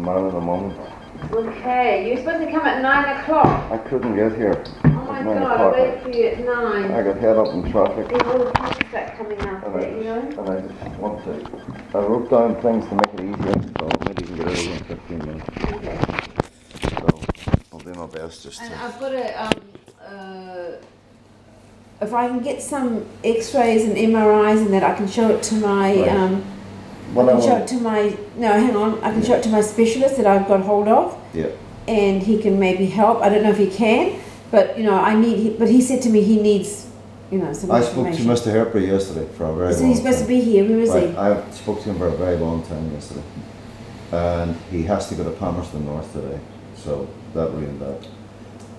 man in a moment. Okay, you're supposed to come at 9 o'clock. I couldn't get here. Oh my God, I waited for you at 9. I got held up in traffic. There's all the traffic start coming out there, you know? And I just want to... I wrote down things to make it easier, so maybe you can get it over in 15 minutes. Okay. So, I'll do my best just And to... I've got if I can get some X-rays and MRIs and that, I can show it to my, Right. I can show it to my specialist that I've got hold of. Yeah. And he can maybe help. I don't know if he can, but you know, but he said to me he needs, you know, some I spoke to information. Mr. Herper yesterday for a very long time. So he's supposed to be here. Where is he? I spoke to him for a very long time yesterday. And he has to go to Palmerston North today. So that ruined that.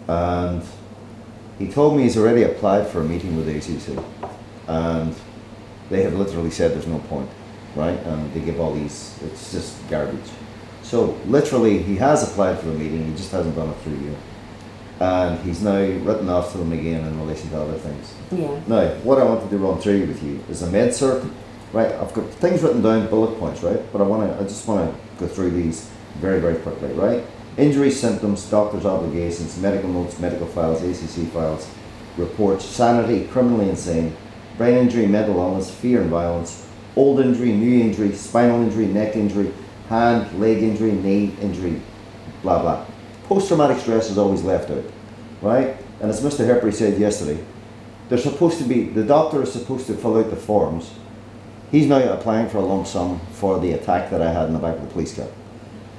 And he told me he's already applied for a meeting with ACC. And they have literally said there's no point, right? And they give all these, it's just garbage. So literally he has applied for a meeting, he just hasn't done it through you. And he's now written off to them again in relation to other things. Yeah. Now, what I wanted to run through with you is a med cert, right? I've got things written down, bullet points, right? But I just want to go through these very, very quickly, right? Injury, symptoms, doctor's obligations, medical notes, medical files, ACC files, reports, sanity, criminally insane, brain injury, mental illness, fear and violence, old injury, new injury, spinal injury, neck injury, hand, leg injury, knee injury, blah, blah. Post-traumatic stress is always left out, right? And as Mr. Herper said yesterday, the doctor is supposed to fill out the forms. He's now applying for a lump sum for the attack that I had in the back of the police car.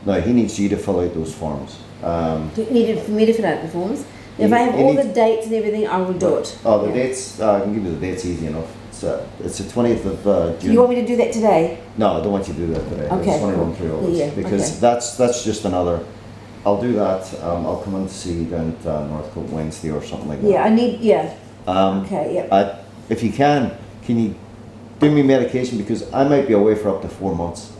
Now, he needs you to fill out those forms. Do you need for me to fill out the forms? If I have all the dates and everything, I will do it. Oh, the dates, I can give you the dates easy enough. It's the 20th of June. Do you want me to do that today? No, I don't want you to do that today. Okay. I just want to run through all this. Yeah, because that's just another... I'll do that. I'll come in to see you down at Northcote Wednesday or something like that. Yeah, okay, yeah. If you can you do me medication, because I might be away for up to 4 months.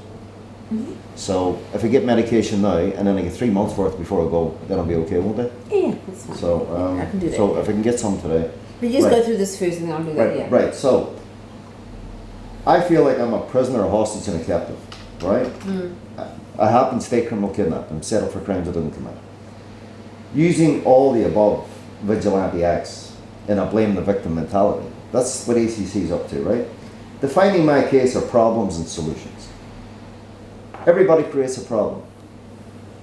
Mm-hmm. So if I get medication now and then I get 3 months worth before I go, then I'll be okay, won't I? Yeah, that's fine. So I can do that. So if I can get some today. But you just go through this first and then I'll do that, yeah. Right, so I feel like I'm a prisoner, a hostage and a captive, right? Mm. I have been state criminal kidnapped and set up for crimes I didn't commit. Using all the above vigilante acts in a blame the victim mentality. That's what ACC is up to, right? Defining my case are problems and solutions. Everybody creates a problem.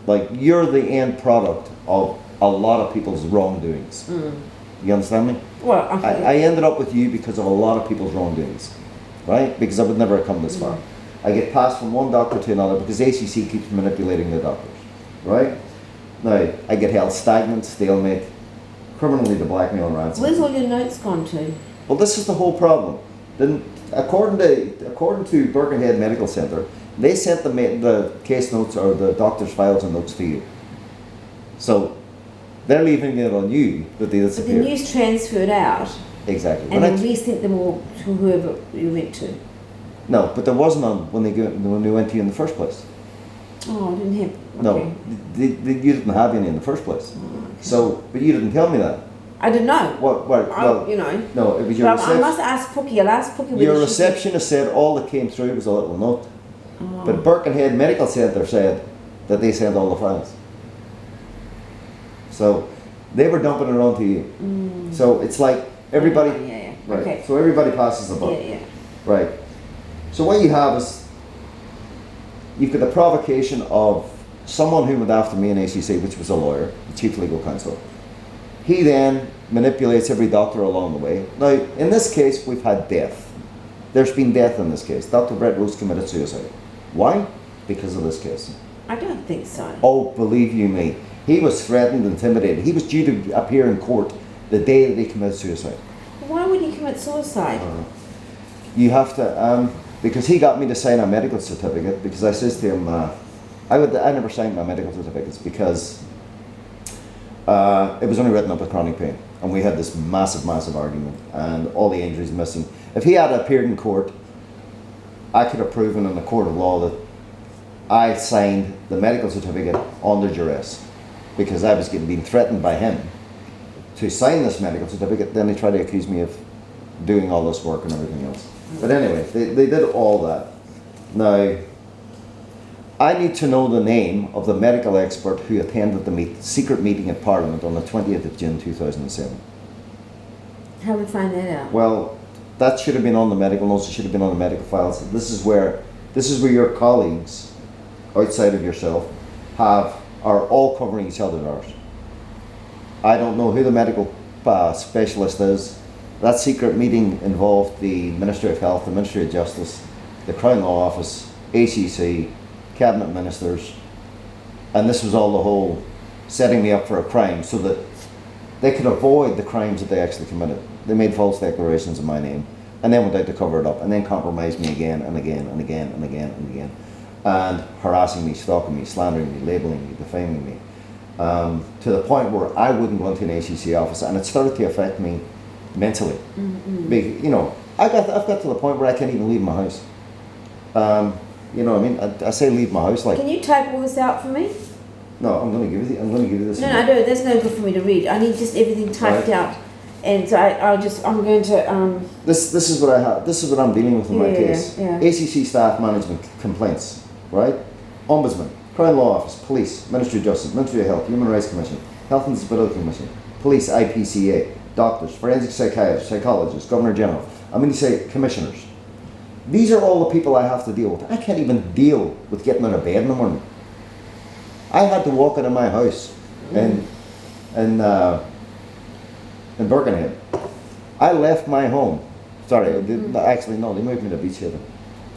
Like, you're the end product of a lot of people's wrongdoings. Mm. You understand me? Well, okay. I ended up with you because of a lot of people's wrongdoings, right? Because I would never have come this far. I get passed from one doctor to another because ACC keeps manipulating the doctors, right? Now, I get held stagnant, stalemate, criminally to blackmail and ransom. Where's all your notes gone to? Well, this is the whole problem. Then, according to Birkenhead Medical Centre, they sent the case notes or the doctor's files and notes to you. So, they're leaving it on you that they disappeared. But the news transferred out. Exactly. And then we sent them all to whoever you went to. No, but there wasn't on when they went to you in the first place. Oh, I didn't have... Okay. No, you didn't have any in the first place. Oh, okay. So, but you didn't tell me that. I didn't know. Well, you know. No, it was your reception. I must ask Pookie. I'll ask Pookie. Your receptionist said all that came through was a little note. Oh. But Birkenhead Medical Centre said that they sent all the files. So, they were dumping it onto you. Mm. So, it's like everybody... Yeah. Right. Okay. So, everybody passes the buck. Yeah. Right. So, what you have is... You've got the provocation of someone who went after me in ACC, which was a lawyer, the chief legal counsel. He then manipulates every doctor along the way. Now, in this case, we've had death. There's been death in this case. Dr. Brett Rose committed suicide. Why? Because of this case. I don't think so. Oh, believe you me. He was threatened, intimidated. He was due to appear in court the day that he committed suicide. Why would he commit suicide? You have to... because he got me to sign a medical certificate, because I says to him, I never signed my medical certificates because it was only written up with chronic pain, and we had this massive argument, and all the injuries missing. If he had appeared in court, I could have proven in the court of law that I signed the medical certificate under duress, because I was being threatened by him to sign this medical certificate. Then they tried to accuse me of doing all this work and everything else. But anyway, they did all that. Now, I need to know the name of the medical expert who attended the secret meeting at Parliament on the 20th of June 2007. How do we find that out? Well, that should have been on the medical notes. It should have been on the medical files. This is where your colleagues, outside of yourself, are all covering each other's arse. I don't know who the medical specialist is. That secret meeting involved the Ministry of Health, the Ministry of Justice, the Crown Law Office, ACC, cabinet ministers, and this was all the whole setting me up for a crime so that they could avoid the crimes that they actually committed. They made false declarations in my name and then went out to cover it up and then compromised me again and again and again and again and again, and harassing me, stalking me, slandering me, labeling me, defaming me, to the point where I wouldn't go into an ACC office, and it started to affect me mentally. You know, I've got to the point where I can't even leave my house. You know what I mean? I say leave my house like. Can you type all this out for me? No, I'm going to give you this. No, I don't. That's no good for me to read. I need just everything typed out, and so I'm going to. This is what I have. This is what I'm dealing with in my case. Yeah. ACC staff management complaints, right? Ombudsman, Crown Law Office, Police, Ministry of Justice, Ministry of Health, Human Rights Commission, Health and Disability Commission, Police, IPCA, doctors, forensic psychiatrists, psychologists, Governor General. I'm going to say commissioners. These are all the people I have to deal with. I can't even deal with getting out of bed in the morning. I had to walk out of my house in Birkenhead. I left my home. Sorry, actually no, they moved me to Beach Haven.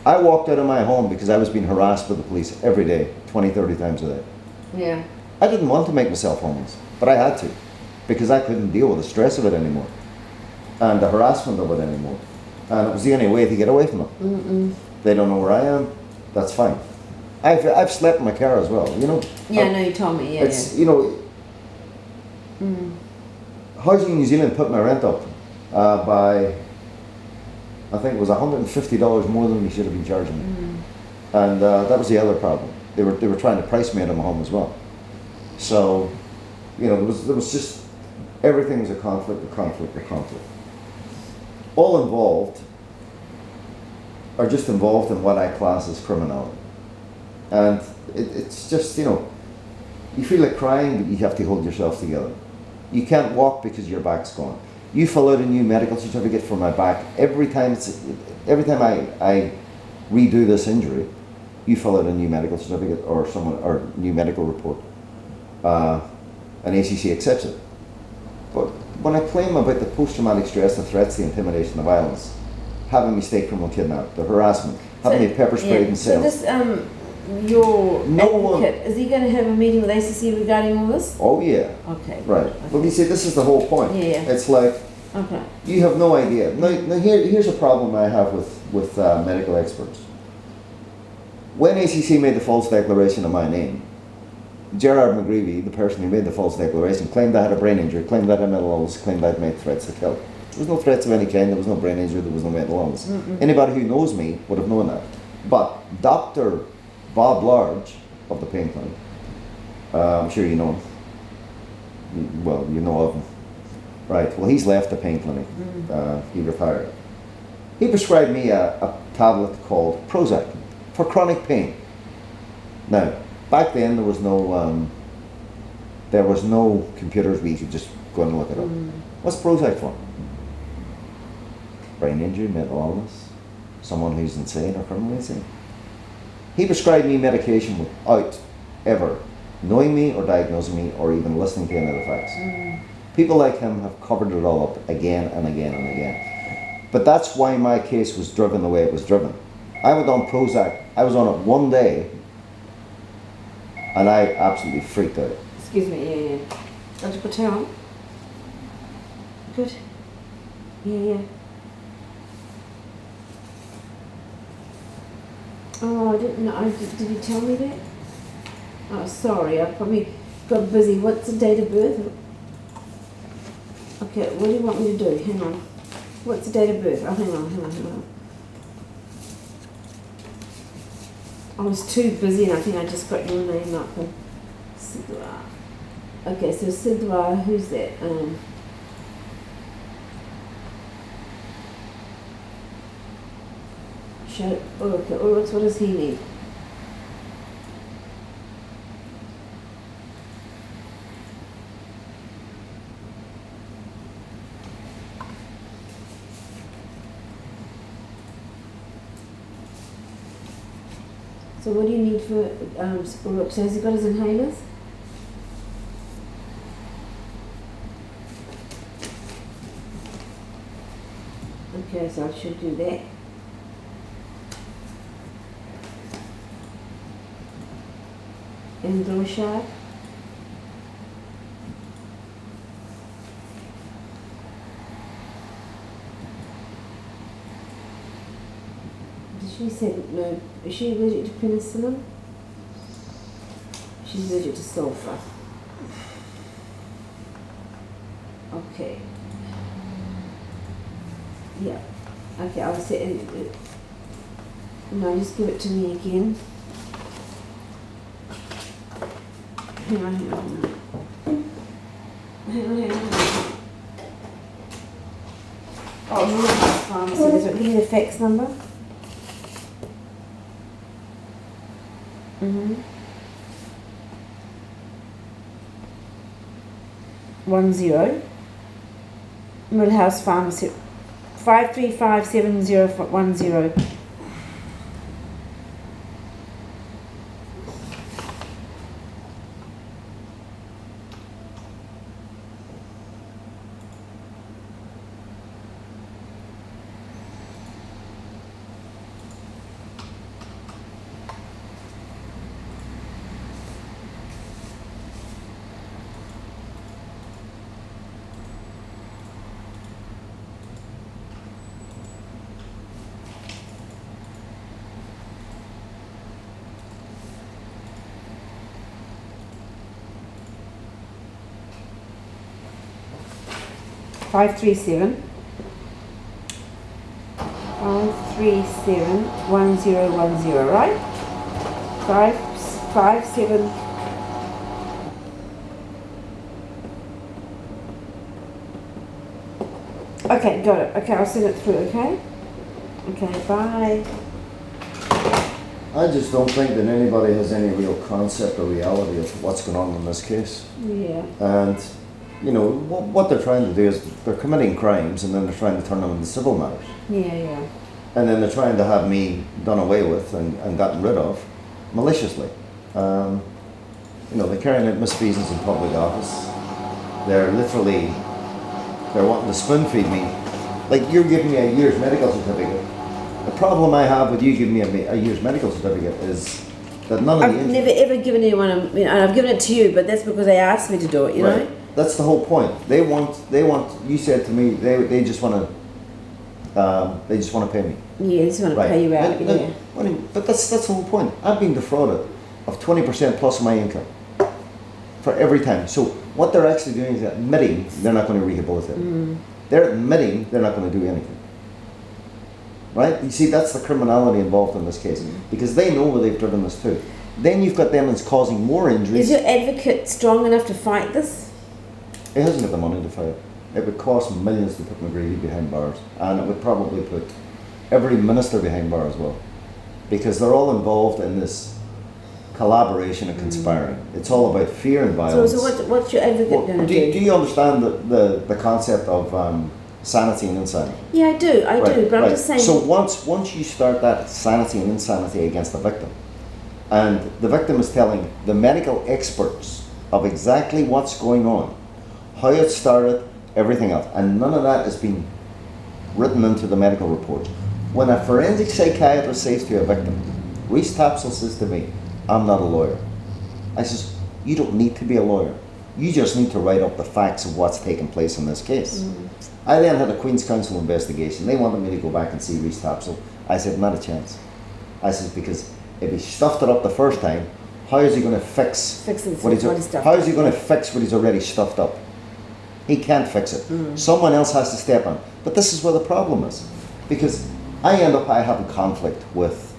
I walked out of my home because I was being harassed by the police every day, 20, 30 times a day. Yeah. I didn't want to make myself homeless, but I had to because I couldn't deal with the stress of it anymore and the harassment of it anymore. And it was the only way to get away from them. They don't know where I am. That's fine. I've slept in my car as well. You know. Yeah, I know you told me. Yeah. It's you know. Housing New Zealand put my rent up by, I think it was $150 more than they should have been charging me, and that was the other problem. They were trying to price me out of my home as well. So, you know, there was just everything was a conflict. All involved are just involved in what I class as criminality. And it's just, you know, you feel like crying, but you have to hold yourself together. You can't walk because your back's gone. You fill out a new medical certificate for my back. Every time I redo this injury, you fill out a new medical certificate or new medical report. And ACC accepts it. But when I claim about the post-traumatic stress, the threats, the intimidation, the violence, having me state criminal kidnapped, the harassment, having me pepper sprayed in cells. So this, your advocate, is he going to have a meeting with ACC regarding all this? Oh yeah. Okay. Right. Okay. Well, you see, this is the whole point. Yeah. It's like, okay, you have no idea. Now here's a problem I have with medical experts. When ACC made the false declaration of my name, Gerard McGreevy, the person who made the false declaration, claimed I had a brain injury, claimed I had a mental illness, claimed I'd made threats to kill. There was no threats of any kind, there was no brain injury, there was no mental illness. Anybody who knows me would have known that. But Dr. Bob Large of the pain clinic, I'm sure you know him. Well, you know of him. Right, well he's left the pain clinic. He retired. He prescribed me a tablet called Prozac for chronic pain. Now, back then there was no computers where you could just go and look it up. What's Prozac for? Brain injury, mental illness, someone who's insane or criminally insane. He prescribed me medication without ever knowing me or diagnosing me or even listening to any of the facts. People like him have covered it all up again and again and again. But that's why my case was driven the way it was driven. I went on Prozac, I was on it one day, and I absolutely freaked out. excuse me, yeah. Dr. Patel? Good. Yeah. Oh, I didn't know. Did you tell me that? Oh, sorry. I probably got busy. What's the date of birth? Okay, what do you want me to do? Hang on. What's the date of birth? Oh, hang on. I was too busy and I think I just got your name up. Sidwa. Okay, so Sidwa, who's that? Okay, Ulrich, what does he need? So what do you need for Rook? So has he got his inhalers? Okay, so I should do that. And Roshad. She said no. Is she allergic to penicillin? She's allergic to sulfur. Okay. Yeah. Okay, I'll say it. No, just give it to me again. Hang on. Oh, no, pharmacy. Give me the fax number. 10 Millhouse Pharmacy 5357010. Five three seven 1010, right? 557. Okay, got it. Okay, I'll send it through. Okay. Okay, bye. I just don't think that anybody has any real concept or reality of what's going on in this case. Yeah. And you know, what they're trying to do is they're committing crimes and then they're trying to turn them into civil matters. Yeah. And then they're trying to have me done away with and gotten rid of maliciously. You know, they're carrying out misfeasance in public office. They're wanting to spoon feed me. Like, you're giving me a year's medical certificate. The problem I have with you giving me a year's medical certificate is that none of I've never ever given anyone and I've given it to you, but that's because they asked me to do it, you know? That's the whole point. They want, you said to me, they just want to pay me. Yeah, they just want to pay you out, But that's the whole point. I've been defrauded of 20% plus of my income for every time. So what they're actually doing is admitting they're not going to rehabilitate. They're admitting they're not going to do anything. Right? You see, that's the criminality involved in this case, because they know where they've driven this to. Then you've got them that's causing more injuries. Is your advocate strong enough to fight this? He hasn't got the money to fight. It would cost millions to put McGreevy behind bars, and it would probably put every minister behind bar as well, because they're all involved in this collaboration and conspiring. It's all about fear and violence. So what's your advocate going to do? Do you understand the concept of sanity and insanity? Yeah, I do, but I'm just saying... So once you start that sanity and insanity against the victim, and the victim is telling the medical experts of exactly what's going on, how it started, everything else, and none of that has been written into the medical report. When a forensic psychiatrist says to a victim, Reese Tapsell says to me, I'm not a lawyer. I says, you don't need to be a lawyer. You just need to write up the facts of what's taken place in this case. I then had a Queen's Counsel investigation. They wanted me to go back and see Reese Tapsell. I said, not a chance. I said, because if he stuffed it up the first time, how is he going to fix what he's already stuffed up? He can't fix it. Someone else has to step in. But this is where the problem is, because I having conflict with,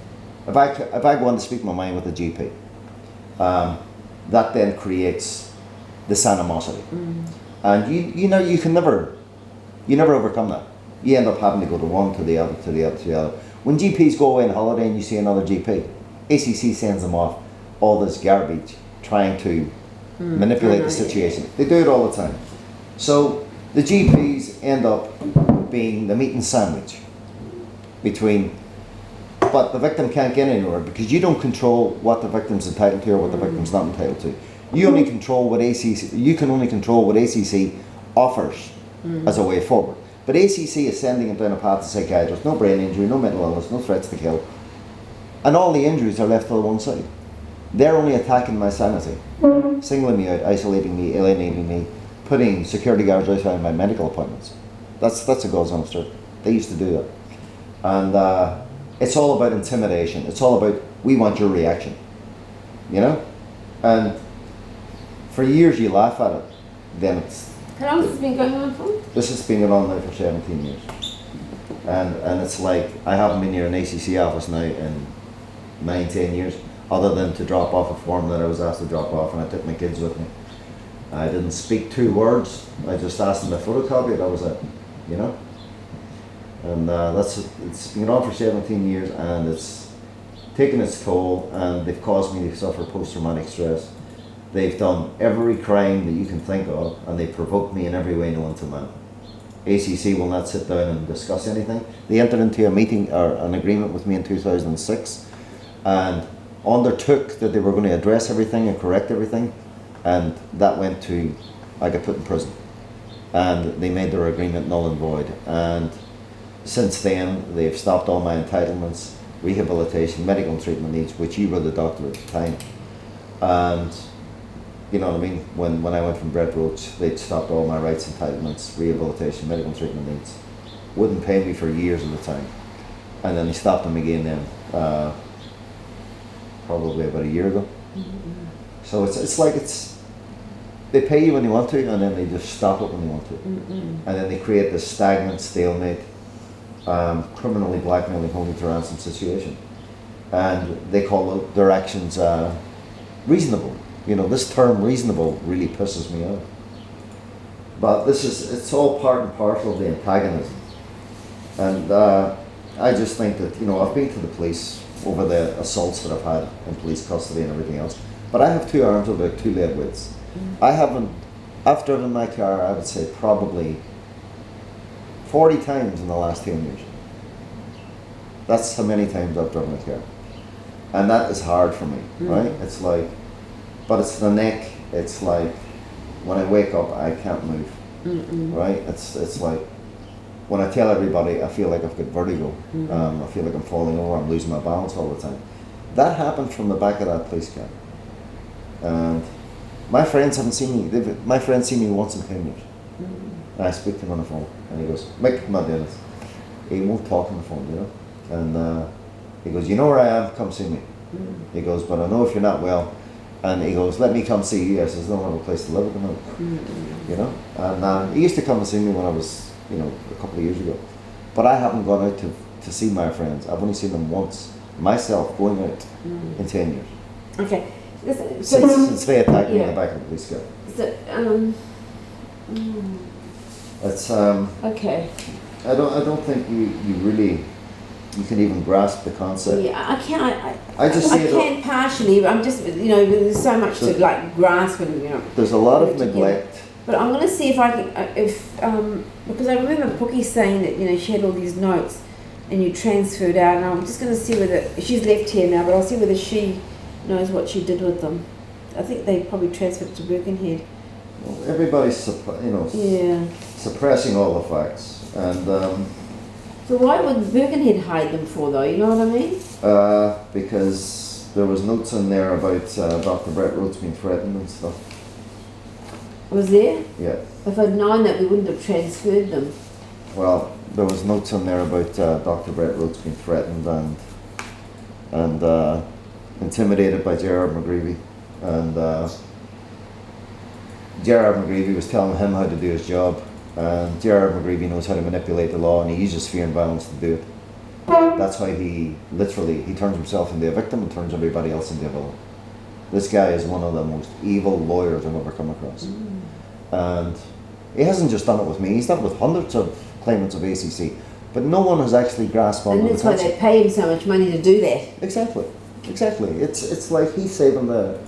if I go on to speak my mind with a GP, that then creates this animosity, and you can never overcome that. You end up having to go to one, to the other, to the other, to the other. When GPs go away on holiday and you see another GP, ACC sends them off all this garbage trying to manipulate the situation. They do it all the time. So the GPs end up being the meat and sandwich between But the victim can't get anywhere because you don't control what the victim's entitled to or what the victim's not entitled to. You only control what ACC. You can only control what ACC offers as a way forward. But ACC is sending him down a path to psychiatrists, no brain injury, no mental illness, no threats to kill, and all the injuries are left to the one side. They're only attacking my sanity, singling me out, isolating me, alienating me, putting security guards outside my medical appointments. That's a God's honest truth. They used to do that. And it's all about intimidation. It's all about, we want your reaction. You know? And for years you laugh at it. Then it's... How long has this been going on for? This has been going on now for 17 years. And it's like, I haven't been near an ACC office now in 9-10 years, other than to drop off a form that I was asked to drop off, and I took my kids with me. I didn't speak 2 words. I just asked them to photocopy it. That was it. You know? And it's been on for 17 years, and it's taken its toll, and they've caused me to suffer post-traumatic stress. They've done every crime that you can think of, and they provoked me in every way known to man. ACC will not sit down and discuss anything. They entered into a meeting or an agreement with me in 2006, and undertook that they were going to address everything and correct everything, and that went to, I got put in prison. And they made their agreement null and void. And since then, they've stopped all my entitlements, rehabilitation, medical treatment needs, which you were the doctor at the time. And you know what I mean? When I went from Brett Roach, they'd stopped all my rights, entitlements, rehabilitation, medical treatment needs. Wouldn't pay me for years at a time. And then they stopped them again then, probably about a year ago. Mm-hmm. So it's like they pay you when they want to, and then they just stop it when they want to. Mm-hmm. And then they create this stagnant, stalemate, criminally blackmailing, holding to ransom situation. And they call their actions reasonable. You know, this term reasonable really pisses me off. But it's all part and parcel of the antagonism. And I just think that, you know, I've been to the police over the assaults that I've had in police custody and everything else. But I have 2 arms with about 2 lead weights. I've driven my car, I would say probably 40 times in the last 10 years. That's how many times I've driven a car. And that is hard for me, right? It's like, but it's the neck, it's like, when I wake up, I can't move, right? It's like, when I tell everybody, I feel like I've got vertigo. I feel like I'm falling over, I'm losing my balance all the time. That happened from the back of that police car. And my friends haven't seen me, my friends see me once in 10 years. And I speak to him on the phone, and he goes, Mick, I'm not doing this. He won't talk on the phone, you know? And he goes, you know where I am, come see me. He goes, but I know if you're not well. And he goes, let me come see you. I says, I don't have a place to live at the moment. You know? And he used to come and see me when I was, you know, a couple of years ago. But I haven't gone out to see my friends. I've only seen them once, myself, going out in 10 years. Okay. Since they attacked me in the back of the police car. It's okay. I don't think you really you can even grasp the concept. Yeah, I can't. I can partially. But I'm just, you know, there's so much to like grasp, and you know. There's a lot of neglect. But I'm going to see if I can, because I remember Pookie saying that, you know, she had all these notes, and you transferred out, and I'm just going to see whether she's left here now, but I'll see whether she knows what she did with them. I think they probably transferred to Birkenhead. Well, everybody's suppressing all the facts, and. So why would Birkenhead hide them for, though? You know what I mean? Because there was notes in there about Dr. Brett Rhodes being threatened and stuff. Was there? Yeah. If I'd known that, we wouldn't have transferred them. Well, there was notes in there about Dr. Brett Rhodes being threatened and intimidated by Gerard McGreevy, and Gerard McGreevy was telling him how to do his job. And Gerard McGreevy knows how to manipulate the law, and he uses fear and violence to do it. That's how he turns himself into a victim and turns everybody else into a villain. This guy is one of the most evil lawyers I've ever come across. And he hasn't just done it with me, he's done it with hundreds of claimants of ACC. But no one has actually grasped on. And that's why they pay him so much money to do that. Exactly. It's like he's saving the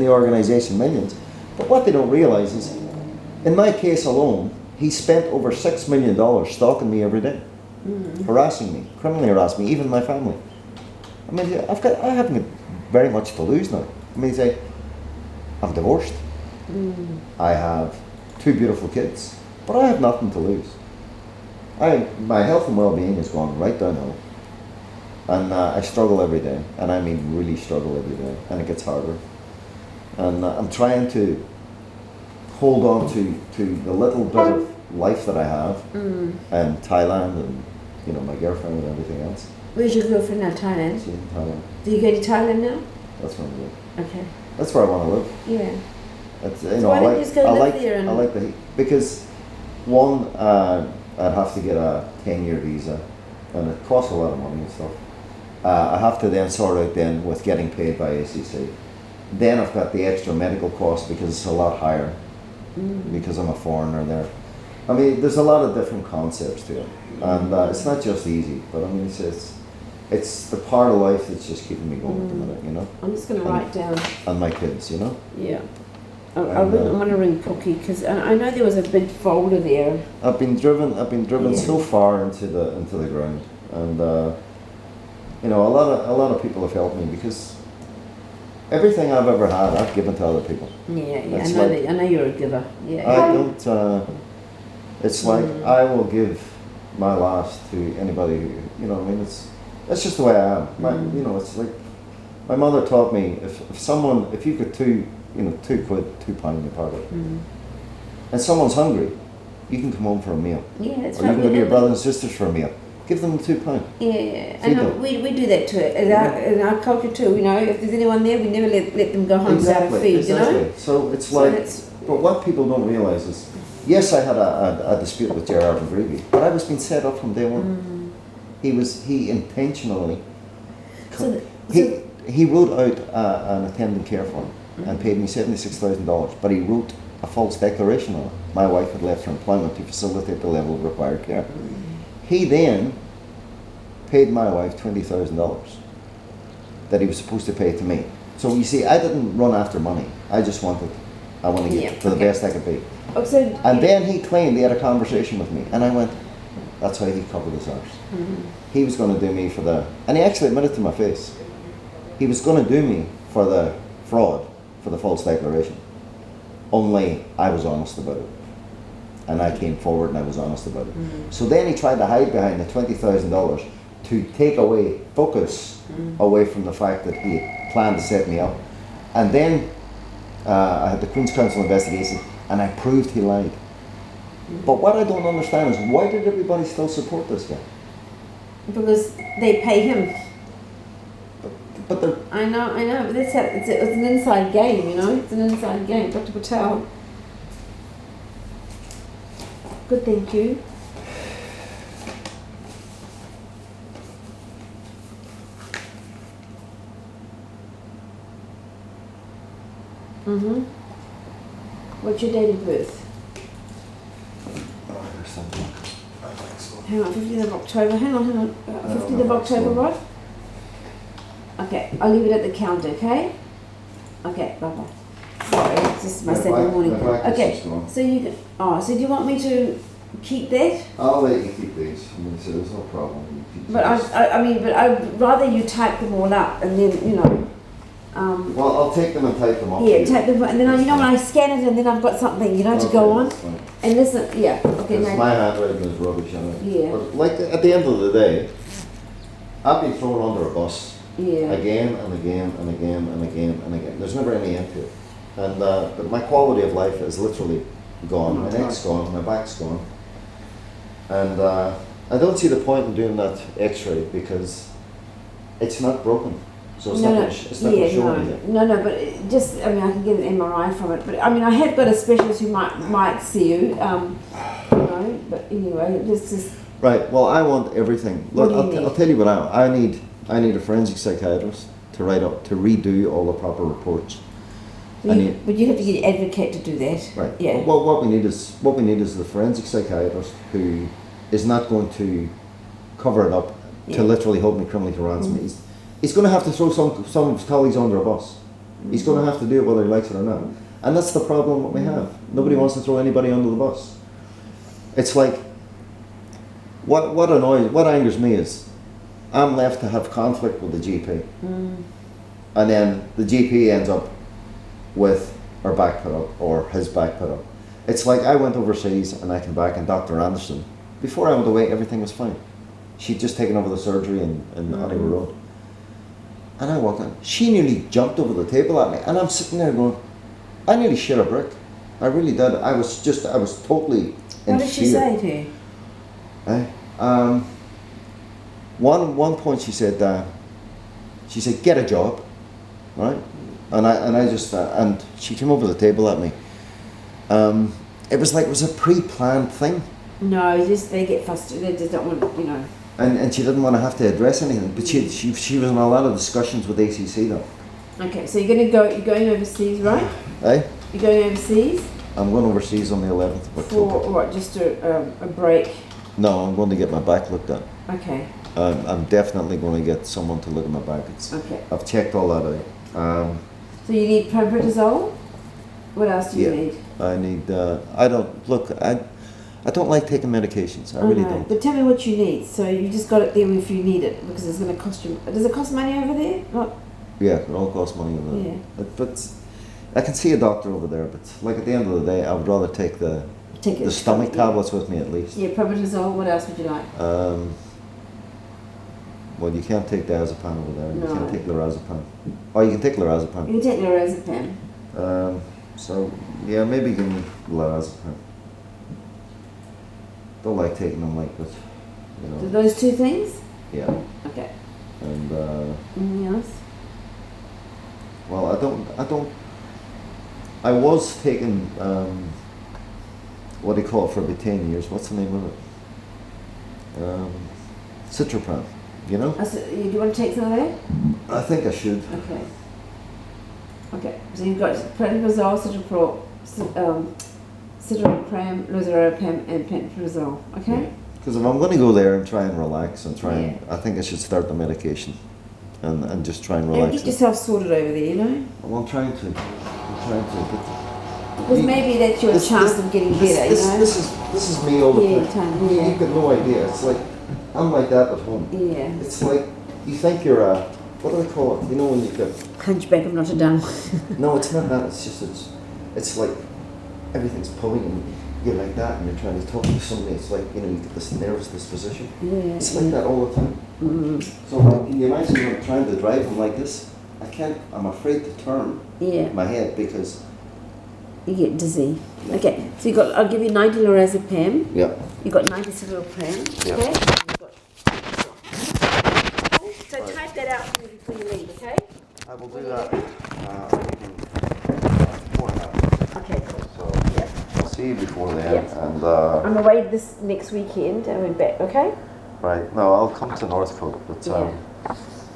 organisation millions. But what they don't realise is, in my case alone, he spent over $6 million stalking me every day, harassing me, criminally harassing me, even my family. I mean, I haven't got very much to lose now. I mean, say, I'm divorced. I have 2 beautiful kids, but I have nothing to lose. My health and well-being has gone right downhill, and I struggle every day, and I mean really struggle every day, and it gets harder. And I'm trying to hold on to the little bit of life that I have in Thailand, and you know, my girlfriend and everything else. Where's your girlfriend now? Thailand? She's in Thailand. Do you go to Thailand now? That's where I live. Okay. That's where I want to live. Yeah. It's, So why don't you just go live there and... I like the heat because one, I'd have to get a 10-year visa, and it costs a lot of money and stuff. I have to then sort out then with getting paid by ACC. Then I've got the extra medical cost because it's a lot higher because I'm a foreigner there. I mean, there's a lot of different concepts to it, and it's not just easy. But I mean, it's the part of life that's just keeping me going at the minute, you know. I'm just going to write down. And my kids, you know. Yeah. I want to ring Cookie because I know there was a big folder there. I've been driven so far into the ground, and you know, a lot of people have helped me because everything I've ever had, I've given to other people. Yeah. I know you're a giver. Yeah. I don't. It's like I will give my last to anybody who, you know what I mean. That's just the way I am. You know, it's like my mother taught me if you've got £2 in your pocket, and someone's hungry, you can come home for a meal. Yeah, that's or you can go to your brothers and sisters for a meal. Give them £2. Yeah, and we do that too. In our culture too, you know, if there's anyone there, we never let them go home without a feed, you know? So it's but what people don't realise is, yes, I had a dispute with Gerard and Greavy, but I was being set up from day one. He intentionally, he wrote out an attendant care form and paid me $76,000, but he wrote a false declaration on it. My wife had left her employment to facilitate the level of required care. He then paid my wife $20,000 that he was supposed to pay to me. So you see, I didn't run after money. I want to get to the best I could be. And then he claimed he had a conversation with me, and I went, that's how he covered his arse. He was going to do me and he actually admitted to my face, he was going to do me for the fraud, for the false declaration. Only I was honest about it. And I came forward and I was honest about it. So then he tried to hide behind the $20,000 to take away focus away from the fact that he planned to set me up. And then I had the Queen's Counsel investigation, and I proved he lied. But what I don't understand is, why did everybody still support this guy? Because they pay him. But they're... I know, but it's an inside game, you know? It's an inside game. Dr. Patel. Good, thank you. What's your date of birth? There's something. I think so. Hang on, 15th of October. Hang on. 15th of October, right? Okay, I'll leave it at the counter, okay? Okay, bye-bye. Sorry, it's just my second morning. Okay, so so do you want me to keep that? I'll let you keep these. I mean, so there's no problem. But I'd rather you type them all up and then, you know. Well, I'll take them and type them up. Yeah, type them, and then when I scan it, and then I've got something, you know, to go on. And listen, okay. My handwriting is rubbish, I know. Yeah. But like at the end of the day, I've been thrown under a bus. Yeah. Again and again and again and again and again. There's never any end to it. And but my quality of life is literally gone. My neck's gone, my back's gone. And I don't see the point in doing that X-ray because it's not broken. So it's not going to show anything. No, but I can get an MRI from it. But I mean, I have got a specialist who might see you, you know, but anyway, this is... Right, well, I want everything. Look, I'll tell you what I need. I need a forensic psychiatrist to redo all the proper reports. But you have to get an advocate to do that. Right. Yeah. Well, what we need is the forensic psychiatrist who is not going to cover it up to literally hold me criminally to ransom. He's going to have to throw some of his colleagues under a bus. He's going to have to do it whether he likes it or not. And that's the problem that we have. Nobody wants to throw anybody under the bus. It's like, what angers me is, I'm left to have conflict with the GP. And then the GP ends up with her back put up or his back put up. It's like I went overseas and I came back and Dr. Anderson, before I went away, everything was fine. She'd just taken over the surgery in Ottawa Road. And I walked in. She nearly jumped over the table at me. And I'm sitting there going, I nearly shit a brick. I really did. I was totally in What did she say to you? One point she said, get a job, right? And I just, and she came over the table at me. It was like it was a pre-planned thing. No, just they get frustrated. They just don't want, you know. And she didn't want to have to address anything, but she was in a lot of discussions with ACC though. Okay, so you're going overseas, right? You're going overseas? I'm going overseas on the 11th of October. For what, just a break? No, I'm going to get my back looked at. Okay. I'm definitely going to get someone to look at my back. Okay. I've checked all that out. So you need pramiprazole? What else do you need? I need, I don't like taking medications. I really don't. But tell me what you need. So you just got it there if you need it, because it's going to cost you. Does it cost money over there? Not. Yeah, it all costs money over there. Yeah. But I can see a doctor over there. But like at the end of the day, I would rather take the stomach tablets with me at least. Yeah, pramiprazole. What else would you like? Well, you can't take diazepam over there. No. You can't take lorazepam. Oh, you can take lorazepam. You can take lorazepam. So yeah, maybe give me lorazepam. Don't like taking them like this, you know. So those two things? Yeah. Okay. And anything else? well, I was taking what do you call it for about 10 years? What's the name of it? Citropram, you know? Do you want to take some of that? I think I should. Okay. Okay. So you've got pramiprazole, citalopram, lorazepam, and pantoprazole. Okay. Because if I'm going to go there and try and relax and I think I should start the medication, and just try and relax. And get yourself sorted over there, you know. Well, I'm trying to. Because maybe that's your chance of getting better, you know. This is me all the time. You've got no idea. It's like I'm like that at home. Yeah. It's like you think you're a what do they call it? You know when you've got Hunchback of Notre Dame. No, it's not that. It's just it's like everything's pulling and you're like that and you're trying to talk to somebody. It's like, you know, you get this nervous disposition. Yeah. It's like that all the time. So can you imagine when I'm trying to drive them like this? I can't. I'm afraid to turn my head because you get dizzy. Yeah. Okay, so I'll give you 90 lorazepam. Yeah. You got 90 citalopram. Yeah. Okay. So type that out for me before you leave. Okay. I will do that. Okay, cool. So I'll see you before then. Yeah. And I'm away this next weekend and we're back. Okay. Right. No, I'll come to Northcote, but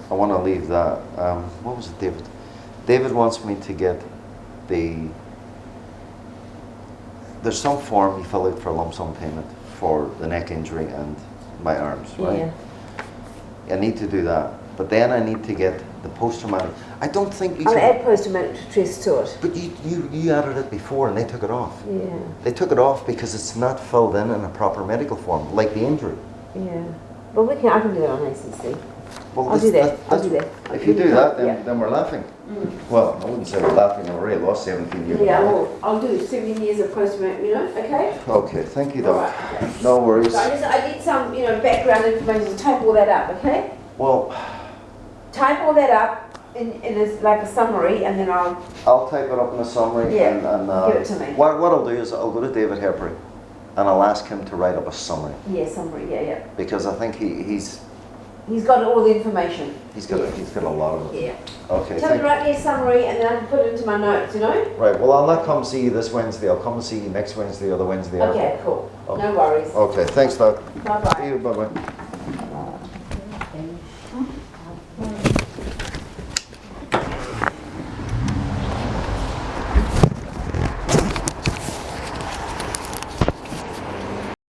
I want to leave that. What was it, David? David wants me to get there's some form you fill out for a lump sum payment for the neck injury and my arms, right? Yeah. I need to do that. But then I need to get the post-traumatic. I don't think you I'll can... add post-traumatic stress to it. But you added it before and they took it off. Yeah. They took it off because it's not filled in a proper medical form, like the injury. Yeah. Well, I can do that on ACC. Well, I'll do that. If you do that, then we're laughing. Well, I wouldn't say we're laughing. I already lost 17 years. Yeah, well, I'll do 17 years of post-traumatic, you know, okay? Okay, thank you, Doc. Right. No worries. So I need some, background information to type all that up, okay? Well... Type all that up in like a summary, and then I'll type it up in a summary and give it to me. What I'll do is I'll go to David Hepbury and I'll ask him to write up a summary. Yeah, summary, yeah. Because I think he's got all the information. He's got a lot of it. Yeah. Okay. Tell me to write me a summary and then I can put it into my notes, you know? Right, well I'll not come see you this Wednesday, I'll come and see you next Wednesday or the Wednesday after. Okay, cool. No worries. Okay, thanks Doc. Bye-bye. See you, bye-bye.